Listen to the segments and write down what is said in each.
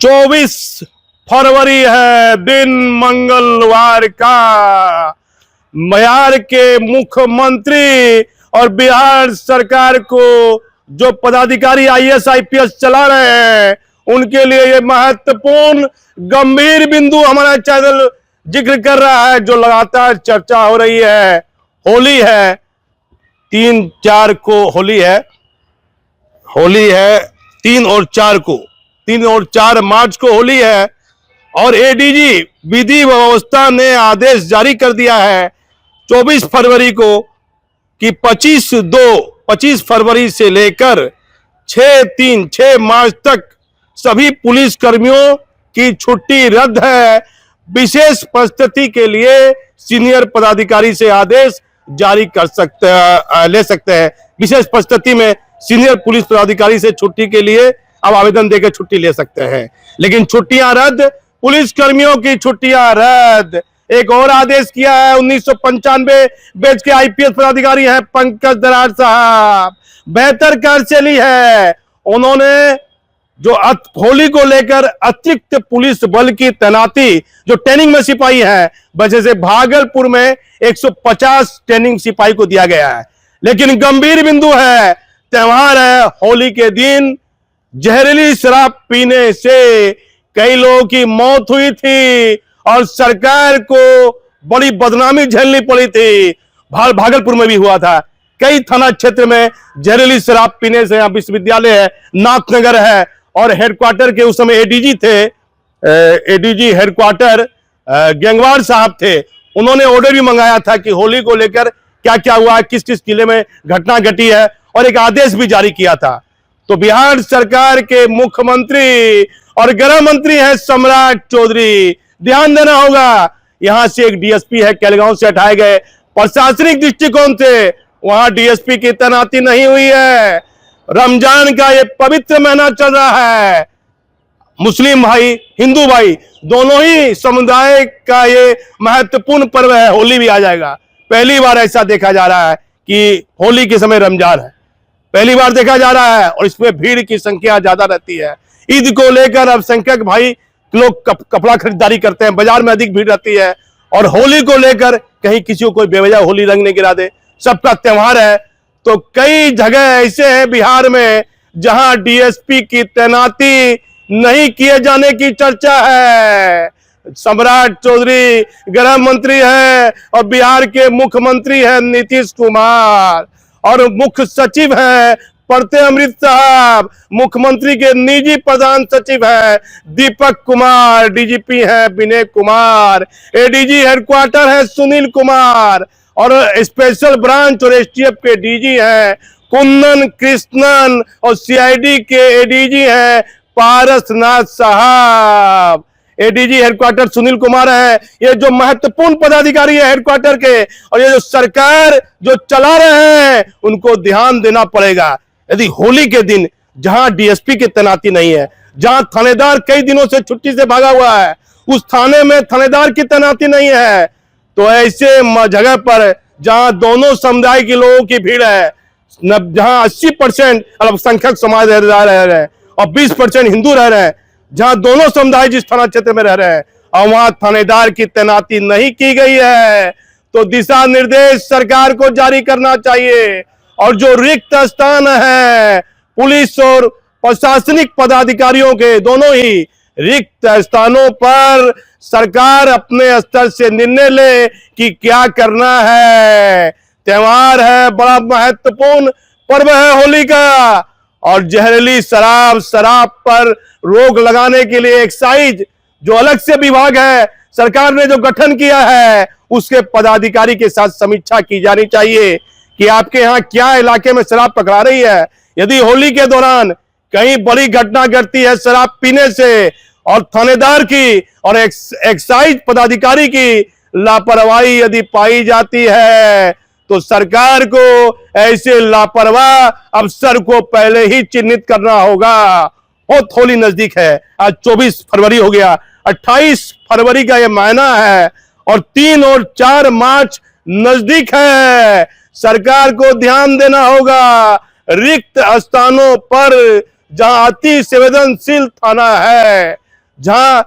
24 फरवरी है, दिन मंगलवार का। बिहार के मुख्यमंत्री और बिहार सरकार को जो पदाधिकारी आईएएस आईपीएस चला रहे हैं, उनके लिए ये महत्वपूर्ण गंभीर बिंदु हमारा चैनल जिक्र कर रहा है। जो लगातार चर्चा हो रही है, होली है, 3-4 को होली है 3 और 4 मार्च को होली है। और एडीजी विधि व्यवस्था ने आदेश जारी कर दिया है 24 फरवरी को कि 25 फरवरी से लेकर 6 मार्च तक सभी पुलिस कर्मियों की छुट्टी रद्द है। विशेष परिस्थिति के लिए सीनियर पदाधिकारी से आदेश जारी ले सकते हैं। विशेष परिस्थिति में सीनियर पुलिस पदाधिकारी से छुट्टी के लिए अब आवेदन देकर छुट्टी ले सकते हैं, लेकिन छुट्टियां रद्द, पुलिस कर्मियों की छुट्टियां रद्द। एक और आदेश किया है 1995 बैच के आईपीएस पदाधिकारी हैं पंकज दरार साहब, बेहतर कार्य शैली है। उन्होंने जो होली को लेकर अतिरिक्त पुलिस बल की तैनाती जो ट्रेनिंग में सिपाही है, वजह से भागलपुर में 150 ट्रेनिंग सिपाही को दिया गया है। लेकिन गंभीर बिंदु है, त्योहार है, होली के दिन जहरीली शराब पीने से कई लोगों की मौत हुई थी और सरकार को बड़ी बदनामी झेलनी पड़ी थी। भागलपुर में भी हुआ था, कई थाना क्षेत्र में जहरीली शराब पीने से। यहाँ विश्वविद्यालय है, नाथनगर है, और हेडक्वार्टर के उस समय एडीजी थे, एडीजी हेडक्वार्टर गंगवार साहब थे। उन्होंने ऑर्डर भी मंगाया था कि होली को लेकर क्या क्या हुआ है, किस किस जिले में घटना घटी है, और एक आदेश भी जारी किया था। तो बिहार सरकार के मुख्यमंत्री और गृह मंत्री हैं सम्राट चौधरी, ध्यान देना होगा। यहां से एक डीएसपी है, केलगांव से हटाए गए। प्रशासनिक दृष्टिकोण से वहां डीएसपी की तैनाती नहीं हुई है। रमजान का ये पवित्र महीना चल रहा है, मुस्लिम भाई हिंदू भाई दोनों ही समुदाय का ये महत्वपूर्ण पर्व है। होली भी आ जाएगा, पहली बार ऐसा देखा जा रहा है कि होली के समय रमजान है, पहली बार देखा जा रहा है, और इसमें भीड़ की संख्या ज्यादा रहती है। ईद को लेकर अब संख्यक भाई लोग कपड़ा खरीदारी करते हैं, बाजार में अधिक भीड़ रहती है, और होली को लेकर कहीं किसी को कोई बेवजह होली रंग नहीं गिरा दे, सबका त्योहार है। तो कई जगह ऐसे हैं बिहार में जहां डीएसपी की तैनाती नहीं किए जाने की चर्चा है। सम्राट चौधरी गृह मंत्री है और बिहार के मुख्यमंत्री हैं नीतीश कुमार, और मुख्य सचिव हैं प्रत्यय अमृत साहब, मुख्यमंत्री के निजी प्रधान सचिव हैं दीपक कुमार, डीजीपी हैं विनय कुमार, एडीजी हेडक्वार्टर है सुनील कुमार, और स्पेशल ब्रांच और एसटीएफ के डीजी हैं कुंदन कृष्णन, और सीआईडी के एडीजी हैं पारसनाथ साहब। एडीजी हेडक्वार्टर सुनील कुमार है। ये जो महत्वपूर्ण पदाधिकारी है हेडक्वार्टर के, और ये जो सरकार जो चला रहे हैं, उनको ध्यान देना पड़ेगा। यदि होली के दिन जहां डीएसपी की तैनाती नहीं है, जहां थानेदार कई दिनों से छुट्टी से भागा हुआ है, उस थाने में थानेदार की तैनाती नहीं है, तो ऐसे जगह पर जहां दोनों समुदाय के लोगों की भीड़ है, जहां 80% अल्पसंख्यक समाज रह रहे हैं और 20% हिंदू रह रहे हैं, जहां दोनों समुदाय जिस थाना क्षेत्र में रह रहे हैं, और वहां थानेदार की तैनाती नहीं की गई है, तो दिशा निर्देश सरकार को जारी करना चाहिए। और जो रिक्त स्थान है पुलिस और प्रशासनिक पदाधिकारियों के, दोनों ही रिक्त स्थानों पर सरकार अपने स्तर से निर्णय ले कि क्या करना है। त्योहार है, बड़ा महत्वपूर्ण पर्व है होली का, और जहरीली शराब पर रोक लगाने के लिए एक्साइज जो अलग से विभाग है, सरकार ने जो गठन किया है, उसके पदाधिकारी के साथ समीक्षा की जानी चाहिए कि आपके यहाँ क्या इलाके में शराब पकड़ा रही है। यदि होली के दौरान कहीं बड़ी घटना घटती है शराब पीने से, और थानेदार की और एक्साइज पदाधिकारी की लापरवाही यदि पाई जाती है, तो सरकार को ऐसे लापरवाह अफसर को पहले ही चिन्हित करना होगा। बहुत होली नजदीक है, आज 24 फरवरी हो गया, 28 फरवरी का यह महीना है, और 3 और 4 मार्च नजदीक है। सरकार को ध्यान देना होगा, रिक्त स्थानों पर जहां अति संवेदनशील थाना है, जहां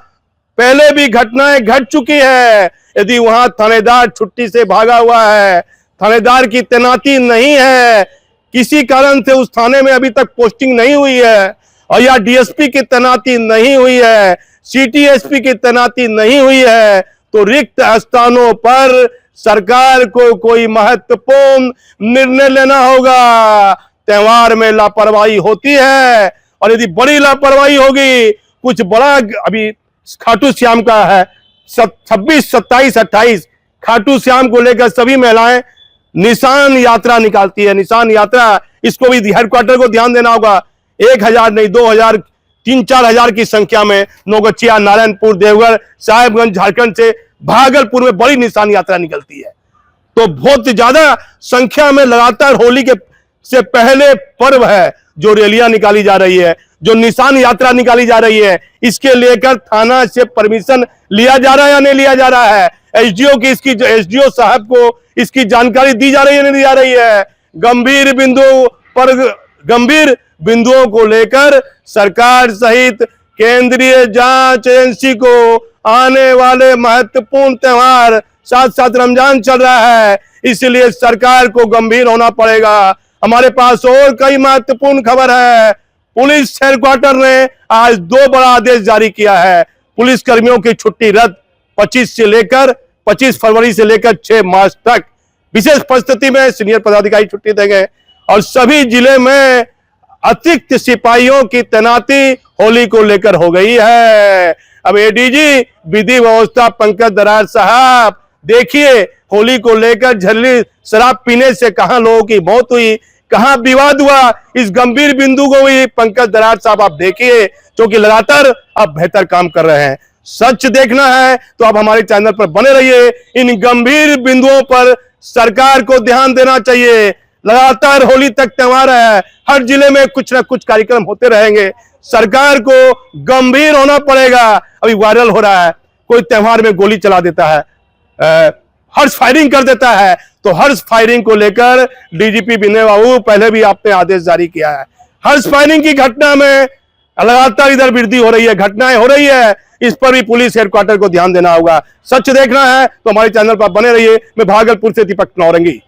पहले भी घटनाएं घट चुकी है। यदि वहां थानेदार छुट्टी से भागा हुआ है, थानेदार की तैनाती नहीं है, किसी कारण से उस थाने में अभी तक पोस्टिंग नहीं हुई है, और या डीएसपी की तैनाती नहीं हुई है, सिटी एसपी की तैनाती नहीं हुई है, तो रिक्त स्थानों पर सरकार को कोई महत्वपूर्ण निर्णय लेना होगा। त्योहार में लापरवाही होती है, और यदि बड़ी लापरवाही होगी, कुछ बड़ा, अभी खाटू श्याम का है 26, 27, 28 खाटू श्याम को लेकर सभी महिलाएं निशान यात्रा निकालती है। निशान यात्रा, इसको भी हेडक्वार्टर को ध्यान देना होगा। 1000 नहीं, 2000, 3-4 हजार की संख्या में नौगछिया, नारायणपुर, देवघर, साहेबगंज, झारखंड से भागलपुर में बड़ी निशान यात्रा निकलती है। तो बहुत ज्यादा संख्या में लगातार होली के से पहले पर्व है जो रैलियां निकाली जा रही है, जो निशान यात्रा निकाली जा रही है। इसके लेकर थाना से परमिशन लिया जा रहा है या नहीं लिया जा रहा है? एसडीओ की, इसकी एसडीओ साहब को इसकी जानकारी दी जा रही है नहीं दी जा रही है? गंभीर बिंदुओं को लेकर सरकार सहित केंद्रीय जांच एजेंसी को आने वाले महत्वपूर्ण त्योहार, साथ साथ रमजान चल रहा है, इसलिए सरकार को गंभीर होना पड़ेगा। हमारे पास और कई महत्वपूर्ण खबर है। पुलिस हेडक्वार्टर ने आज 2 बड़ा आदेश जारी किया है। पुलिस कर्मियों की छुट्टी रद्द 25 फरवरी से लेकर 6 मार्च तक। विशेष परिस्थिति में सीनियर पदाधिकारी छुट्टी देंगे, और सभी जिले में अतिरिक्त सिपाहियों की तैनाती होली को लेकर हो गई है। अब एडीजी विधि व्यवस्था पंकज दरार साहब, देखिए होली को लेकर झल्ली शराब पीने से कहां लोगों की मौत हुई, कहां विवाद हुआ, इस गंभीर बिंदु को भी पंकज दरार साहब आप देखिए, क्योंकि लगातार आप बेहतर काम कर रहे हैं। सच देखना है तो आप हमारे चैनल पर बने रहिए। इन गंभीर बिंदुओं पर सरकार को ध्यान देना चाहिए। लगातार होली तक त्योहार है, हर जिले में कुछ ना कुछ कार्यक्रम होते रहेंगे। सरकार को गंभीर होना पड़ेगा। अभी वायरल हो रहा है, कोई त्योहार में गोली चला देता है, हर्ष फायरिंग कर देता है, तो हर्ष फायरिंग को लेकर डीजीपी विनय बाबू, पहले भी आपने आदेश जारी किया है। हर्ष फायरिंग की घटना में लगातार इधर वृद्धि हो रही है, घटनाएं हो रही है, इस पर भी पुलिस हेडक्वार्टर को ध्यान देना होगा। सच देखना है तो हमारे चैनल पर बने रहिए। मैं भागलपुर से दीपक नौरंगी।